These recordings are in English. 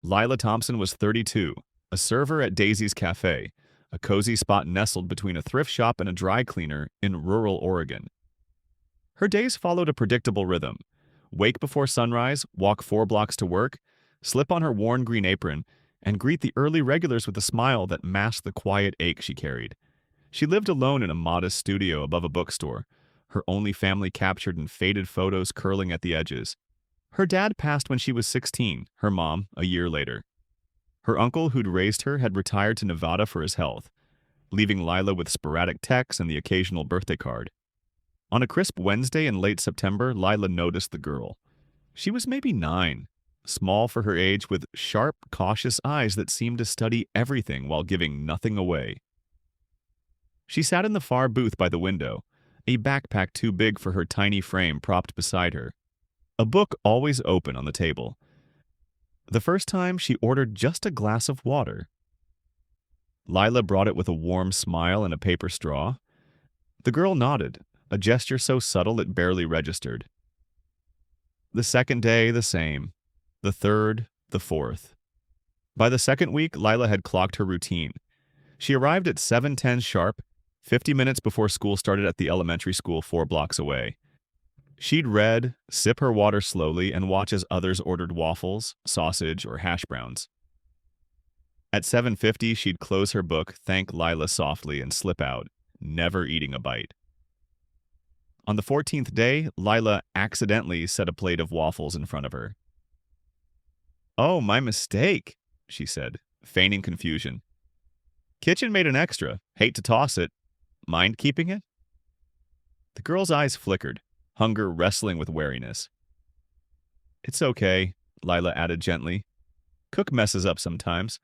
Lila Thompson was 32, a server at Daisy's Café, a cozy spot nestled between a thrift shop and a dry cleaner in rural Oregon. Her days followed a predictable rhythm. Wake before sunrise, walk 4 blocks to work, slip on her worn green apron, and greet the early regulars with a smile that masked the quiet ache she carried. She lived alone in a modest studio above a bookstore, her only family captured in faded photos curling at the edges. Her dad passed when she was 16, her mom a year later. Her uncle who'd raised her had retired to Nevada for his health, leaving Lila with sporadic texts and the occasional birthday card. On a crisp Wednesday in late September, Lila noticed the girl. She was maybe 9, small for her age with sharp, cautious eyes that seemed to study everything while giving nothing away. She sat in the far booth by the window, a backpack too big for her tiny frame propped beside her, a book always open on the table. The first time, she ordered just a glass of water. Lila brought it with a warm smile and a paper straw. The girl nodded, a gesture so subtle it barely registered. The second day, the same. The third, the fourth. By the second week, Lila had clocked her routine. She arrived at 7:10 sharp, 50 minutes before school started at the elementary school 4 blocks away. She'd read, sip her water slowly, and watch as others ordered waffles, sausage, or hash browns. At 7:50, she'd close her book, thank Lila softly, and slip out, never eating a bite. On the 14th day, Lila accidentally set a plate of waffles in front of her. "Oh, my mistake," she said, feigning confusion. "Kitchen made an extra. Hate to toss it. Mind keeping it?" The girl's eyes flickered, hunger wrestling with wariness. "It's okay," Lila added gently. "Cook messes up sometimes.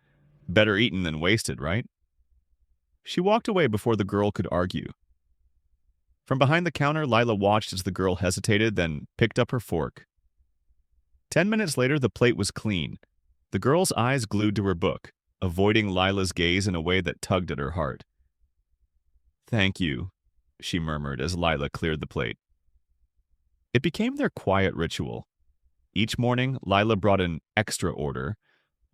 Better eaten than wasted, right?" She walked away before the girl could argue. From behind the counter, Lila watched as the girl hesitated, then picked up her fork. 10 minutes later, the plate was clean, the girl's eyes glued to her book, avoiding Lila's gaze in a way that tugged at her heart. "Thank you," she murmured as Lila cleared the plate. It became their quiet ritual. Each morning, Lila brought an extra order,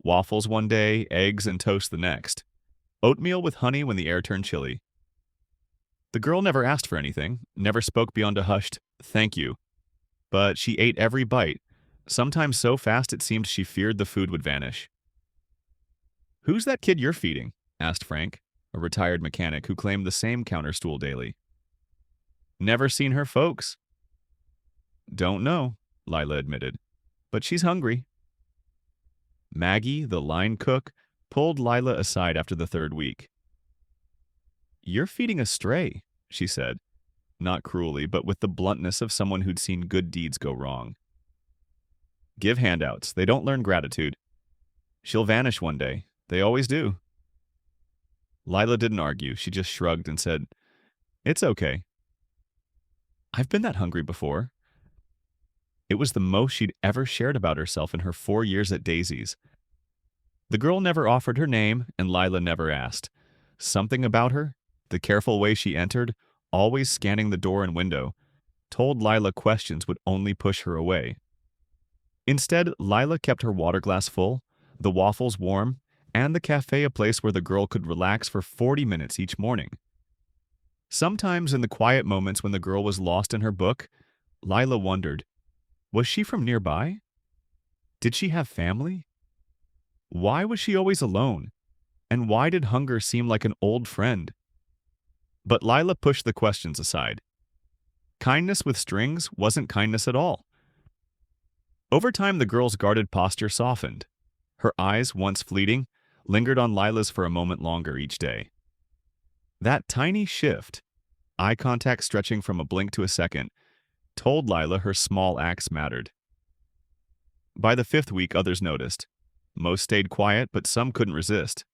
waffles one day, eggs and toast the next, oatmeal with honey when the air turned chilly. The girl never asked for anything, never spoke beyond a hushed, "Thank you." But she ate every bite, sometimes so fast it seemed she feared the food would vanish. "Who's that kid you're feeding?" asked Frank, a retired mechanic who claimed the same counter stool daily. "Never seen her folks." "Don't know," Lila admitted, "but she's hungry." Maggie, the line cook, pulled Lila aside after the third week. "You're feeding a stray," she said, not cruelly, but with the bluntness of someone who'd seen good deeds go wrong. "Give handouts. They don't learn gratitude. She'll vanish one day. They always do." Lila didn't argue. She just shrugged and said, "It's okay." I've been that hungry before. It was the most she'd ever shared about herself in her 4 years at Daisy's. The girl never offered her name, and Lila never asked. Something about her, the careful way she entered, always scanning the door and window, told Lila questions would only push her away. Instead, Lila kept her water glass full, the waffles warm, and the cafe a place where the girl could relax for 40 minutes each morning. Sometimes in the quiet moments when the girl was lost in her book, Lila wondered, was she from nearby? Did she have family? Why was she always alone? And why did hunger seem like an old friend? But Lila pushed the questions aside. Kindness with strings wasn't kindness at all. Over time, the girl's guarded posture softened. Her eyes, once fleeting, lingered on Lila's for a moment longer each day. That tiny shift, eye contact stretching from a blink to a second, told Lila her small acts mattered. By the 5th week, others noticed. Most stayed quiet, but some couldn't resist.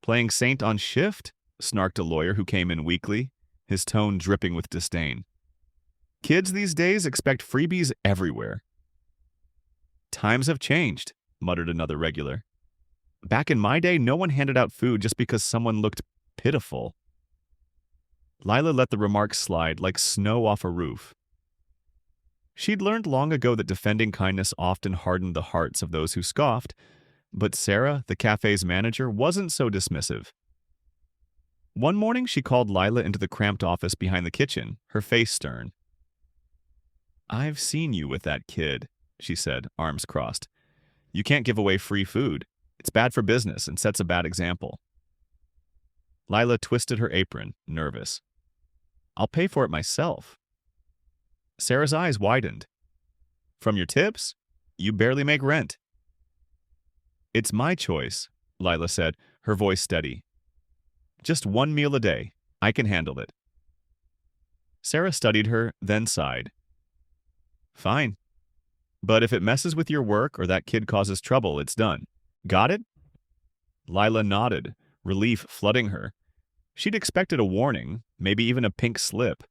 "Playing saint on shift?" snarked a lawyer who came in weekly, his tone dripping with disdain. "Kids these days expect freebies everywhere." "Times have changed," muttered another regular. "Back in my day, no one handed out food just because someone looked pitiful." Lila let the remarks slide like snow off a roof. She'd learned long ago that defending kindness often hardened the hearts of those who scoffed, but Sarah, the cafe's manager, wasn't so dismissive. One morning, she called Lila into the cramped office behind the kitchen, her face stern. "I've seen you with that kid," she said, arms crossed. "You can't give away free food. It's bad for business and sets a bad example." Lila twisted her apron, nervous. "I'll pay for it myself." Sarah's eyes widened. "From your tips? You barely make rent." "It's my choice," Lila said, her voice steady. "Just one meal a day. I can handle it." Sarah studied her, then sighed. "Fine. But if it messes with your work or that kid causes trouble, it's done. Got it?" Lila nodded, relief flooding her. She'd expected a warning, maybe even a pink slip.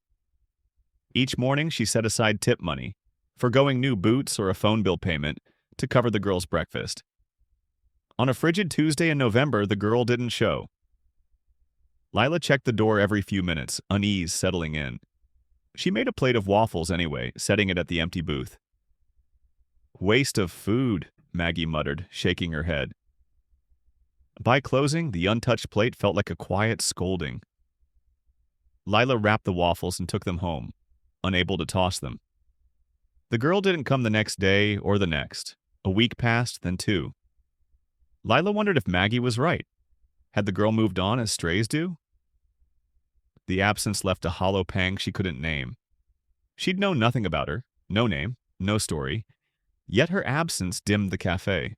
Each morning, she set aside tip money, forgoing new boots or a phone bill payment, to cover the girl's breakfast. On a frigid Tuesday in November, the girl didn't show. Lila checked the door every few minutes, unease settling in. She made a plate of waffles anyway, setting it at the empty booth. "Waste of food," Maggie muttered, shaking her head. By closing, the untouched plate felt like a quiet scolding. Lila wrapped the waffles and took them home, unable to toss them. The girl didn't come the next day or the next. A week passed, then two. Lila wondered if Maggie was right. Had the girl moved on as strays do? The absence left a hollow pang she couldn't name. She'd known nothing about her, no name, no story, yet her absence dimmed the cafe.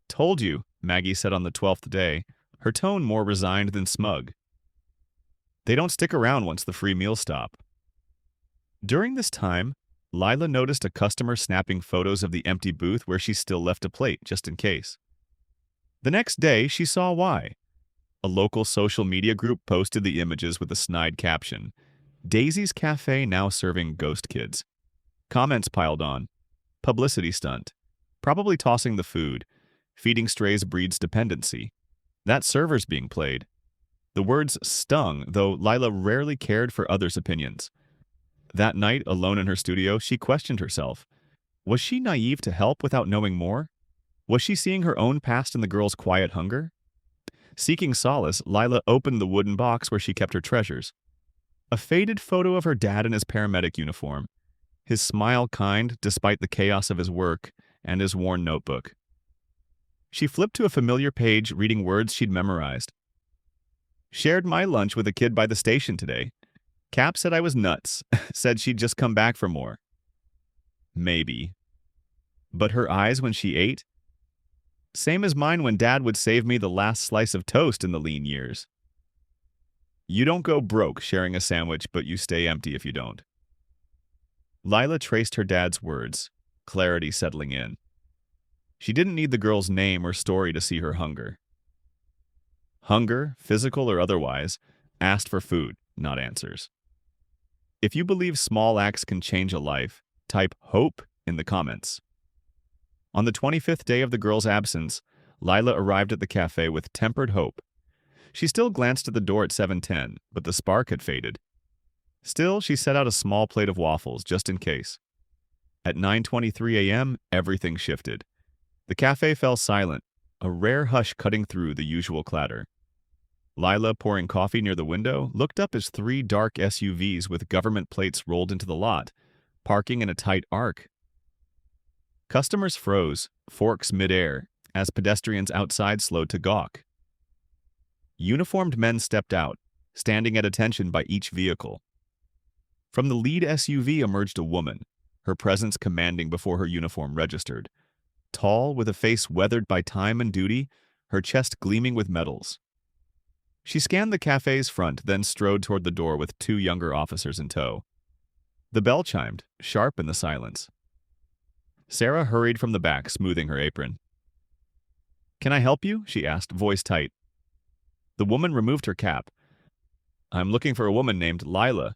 "Told you," Maggie said on the 12th day, her tone more resigned than smug. "They don't stick around once the free meals stop." During this time, Lila noticed a customer snapping photos of the empty booth where she still left a plate, just in case. The next day, she saw why. A local social media group posted the images with a snide caption, "Daisy's Cafe now serving ghost kids." Comments piled on. "Publicity stunt. Probably tossing the food. Feeding strays breeds dependency. That server's being played." The words stung, though Lila rarely cared for others' opinions. That night, alone in her studio, she questioned herself. Was she naive to help without knowing more? Was she seeing her own past in the girl's quiet hunger? Seeking solace, Lila opened the wooden box where she kept her treasures. A faded photo of her dad in his paramedic uniform, his smile kind despite the chaos of his work and his worn notebook. She flipped to a familiar page, reading words she'd memorized. "Shared my lunch with a kid by the station today. Cap said I was nuts, said she'd just come back for more." Maybe. But her eyes when she ate? Same as mine when Dad would save me the last slice of toast in the lean years. You don't go broke sharing a sandwich, but you stay empty if you don't. Lila traced her dad's words, clarity settling in. She didn't need the girl's name or story to see her hunger. Hunger, physical or otherwise, asked for food, not answers. If you believe small acts can change a life, type HOPE in the comments. On the 25th day of the girl's absence, Lila arrived at the cafe with tempered hope. She still glanced at the door at 7:10, but the spark had faded. Still, she set out a small plate of waffles, just in case. At 9:23 a.m., everything shifted. The cafe fell silent, a rare hush cutting through the usual clatter. Lila, pouring coffee near the window, looked up as 3 dark SUVs with government plates rolled into the lot, parking in a tight arc. Customers froze, forks midair, as pedestrians outside slowed to gawk. Uniformed men stepped out, standing at attention by each vehicle. From the lead SUV emerged a woman, her presence commanding before her uniform registered. Tall, with a face weathered by time and duty, her chest gleaming with medals. She scanned the cafe's front, then strode toward the door with 2 younger officers in tow. The bell chimed, sharp in the silence. Sarah hurried from the back, smoothing her apron. "Can I help you?" she asked, voice tight. The woman removed her cap. "I'm looking for a woman named Lila."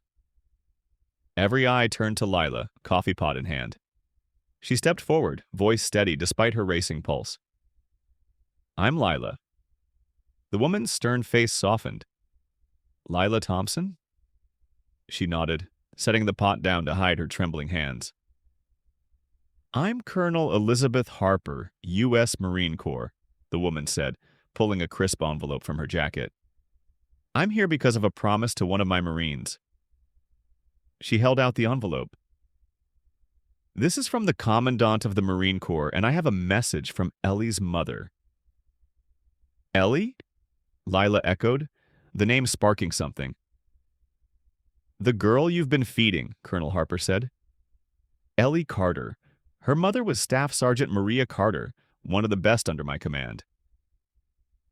Every eye turned to Lila, coffee pot in hand. She stepped forward, voice steady despite her racing pulse. "I'm Lila." The woman's stern face softened. "Lila Thompson?" She nodded. setting the pot down to hide her trembling hands. "I'm Colonel Elizabeth Harper, U.S. Marine Corps," the woman said, pulling a crisp envelope from her jacket. "I'm here because of a promise to one of my Marines." She held out the envelope. "This is from the Commandant of the Marine Corps, and I have a message from Ellie's mother." "Ellie?" Lila echoed, the name sparking something. "The girl you've been feeding," Colonel Harper said. "Ellie Carter. Her mother was Staff Sergeant Maria Carter, one of the best under my command."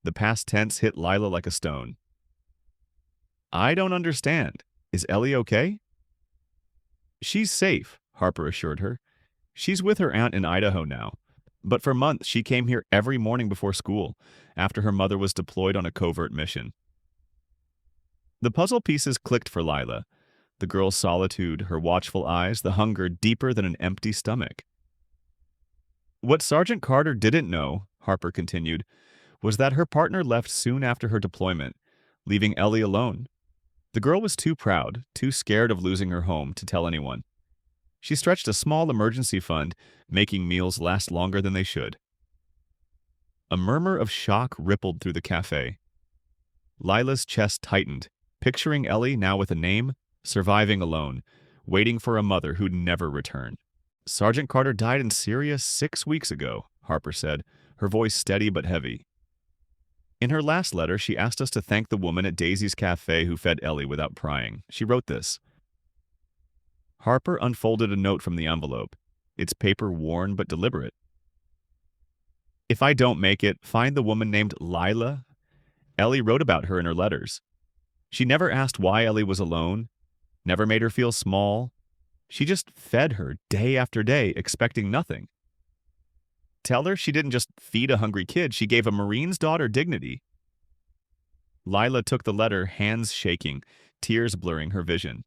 The past tense hit Lila like a stone. "I don't understand. Is Ellie okay?" "She's safe," Harper assured her. "She's with her aunt in Idaho now. But for months she came here every morning before school, after her mother was deployed on a covert mission." The puzzle pieces clicked for Lila. The girl's solitude, her watchful eyes, the hunger deeper than an empty stomach. What Sergeant Carter didn't know, Harper continued, was that her partner left soon after her deployment, leaving Ellie alone. The girl was too proud, too scared of losing her home to tell anyone. She stretched a small emergency fund, making meals last longer than they should. A murmur of shock rippled through the cafe. Lila's chest tightened, picturing Ellie now with a name, surviving alone, waiting for a mother who'd never return. "Sergeant Carter died in Syria 6 weeks ago," Harper said, her voice steady but heavy. "In her last letter, she asked us to thank the woman at Daisy's Café who fed Ellie without prying. She wrote this." Harper unfolded a note from the envelope, its paper worn but deliberate. "If I don't make it, find the woman named Lila. Ellie wrote about her in her letters. She never asked why Ellie was alone, never made her feel small. She just fed her day after day, expecting nothing. Tell her she didn't just feed a hungry kid, she gave a Marine's daughter dignity." Lila took the letter, hands shaking, tears blurring her vision.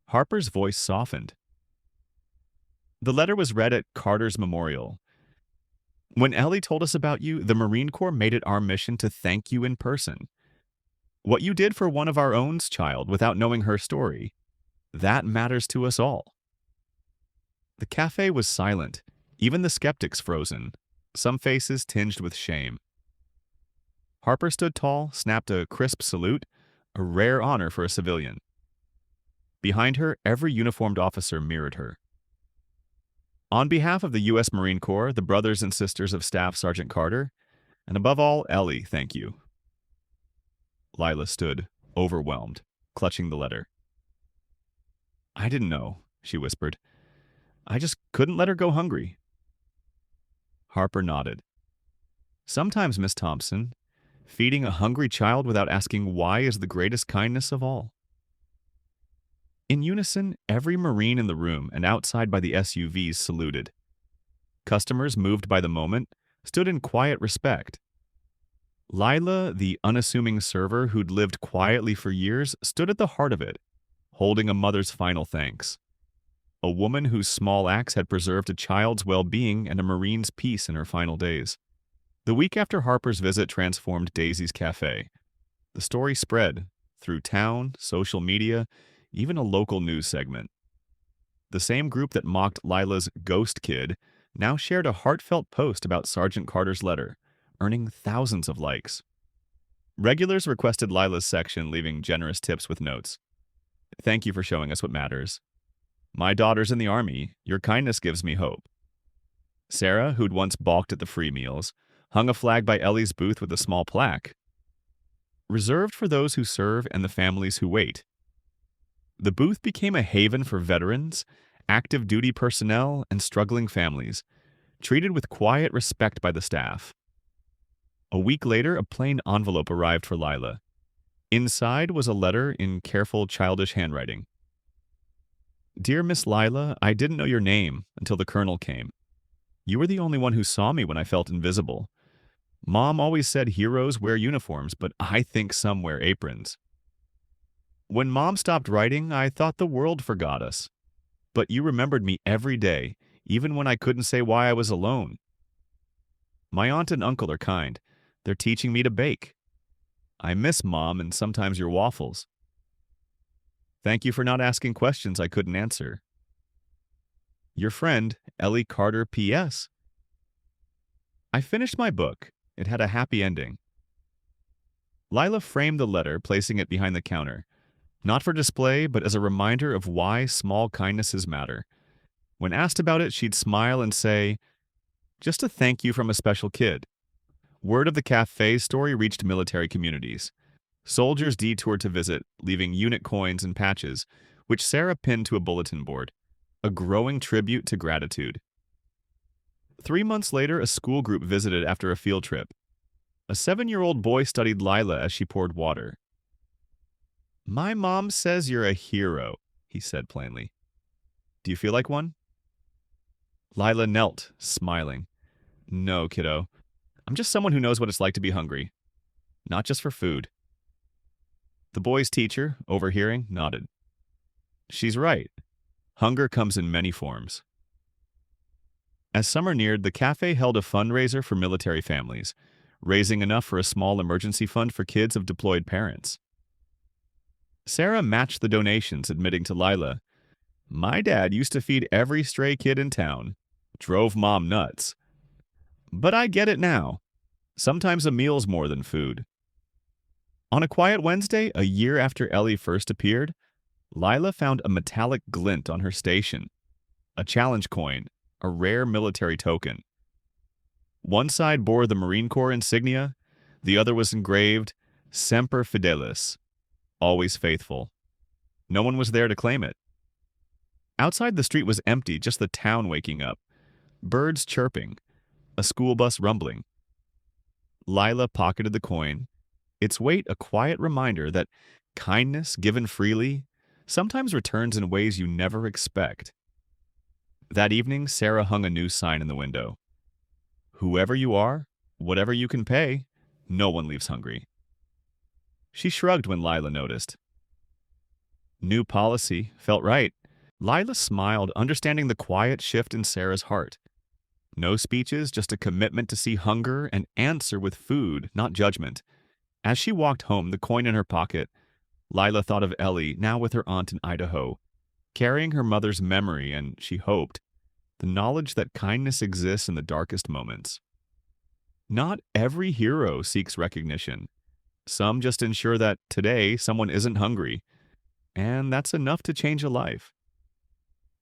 Harper's voice softened. "The letter was read at Carter's memorial. When Ellie told us about you, the Marine Corps made it our mission to thank you in person. What you did for one of our own's child without knowing her story, that matters to us all." The cafe was silent, even the skeptics frozen, some faces tinged with shame. Harper stood tall, snapped a crisp salute, a rare honor for a civilian. Behind her, every uniformed officer mirrored her. "On behalf of the U.S. Marine Corps, the brothers and sisters of Staff Sergeant Carter, and above all, Ellie, thank you." Lila stood, overwhelmed, clutching the letter. "I didn't know," she whispered. "I just couldn't let her go hungry." Harper nodded. "Sometimes, Miss Thompson, feeding a hungry child without asking why is the greatest kindness of all." In unison, every Marine in the room and outside by the SUVs saluted. Customers, moved by the moment, stood in quiet respect. Lila, the unassuming server who'd lived quietly for years, stood at the heart of it, holding a mother's final thanks. A woman whose small acts had preserved a child's well-being and a Marine's peace in her final days. The week after Harper's visit transformed Daisy's Café. The story spread through town, social media, even a local news segment. The same group that mocked Lila's ghost kid now shared a heartfelt post about Sergeant Carter's letter, earning thousands of likes. Regulars requested Lila's section, leaving generous tips with notes. "Thank you for showing us what matters. My daughter's in the Army. Your kindness gives me hope." Sarah, who'd once balked at the free meals, hung a flag by Ellie's booth with a small plaque. "Reserved for those who serve and the families who wait." The booth became a haven for veterans, active duty personnel, and struggling families, treated with quiet respect by the staff. A week later, a plain envelope arrived for Lila. Inside was a letter in careful, childish handwriting. "Dear Miss Lila, I didn't know your name until the colonel came. You were the only one who saw me when I felt invisible. Mom always said heroes wear uniforms, but I think some wear aprons. When Mom stopped writing, I thought the world forgot us. But you remembered me every day, even when I couldn't say why I was alone. My aunt and uncle are kind. They're teaching me to bake. I miss Mom and sometimes your waffles." Thank you for not asking questions I couldn't answer. Your friend, Ellie Carter P.S. I finished my book. It had a happy ending. Lila framed the letter, placing it behind the counter, not for display, but as a reminder of why small kindnesses matter. When asked about it, she'd smile and say, "Just a thank you from a special kid." Word of the Café story reached military communities. Soldiers detoured to visit, leaving unit coins and patches, which Sarah pinned to a bulletin board, a growing tribute to gratitude. 3 months later, a school group visited after a field trip. A 7-year-old boy studied Lila as she poured water. "My mom says you're a hero," he said plainly. "Do you feel like one?" Lila knelt, smiling. "No, kiddo. I'm just someone who knows what it's like to be hungry. Not just for food." The boy's teacher, overhearing, nodded. She's right. Hunger comes in many forms. As summer neared, the cafe held a fundraiser for military families, raising enough for a small emergency fund for kids of deployed parents. Sarah matched the donations, admitting to Lila, "My dad used to feed every stray kid in town. Drove mom nuts. But I get it now. Sometimes a meal's more than food." On a quiet Wednesday, a year after Ellie first appeared, Lila found a metallic glint on her station. A challenge coin, a rare military token. One side bore the Marine Corps insignia, the other was engraved Semper Fidelis, always faithful. No one was there to claim it. Outside, the street was empty, just the town waking up. Birds chirping, a school bus rumbling. Lila pocketed the coin, its weight a quiet reminder that kindness given freely sometimes returns in ways you never expect. That evening, Sarah hung a new sign in the window. "Whoever you are, whatever you can pay, no one leaves hungry." She shrugged when Lila noticed. New policy felt right. Lila smiled, understanding the quiet shift in Sarah's heart. No speeches, just a commitment to see hunger and answer with food, not judgment. As she walked home, the coin in her pocket, Lila thought of Ellie, now with her aunt in Idaho, carrying her mother's memory and, she hoped, the knowledge that kindness exists in the darkest moments. Not every hero seeks recognition. Some just ensure that today someone isn't hungry, and that's enough to change a life.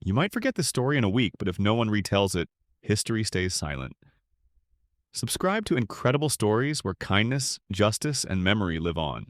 You might forget the story in a week, but if no one retells it, history stays silent. Subscribe to incredible stories where kindness, justice, and memory live on.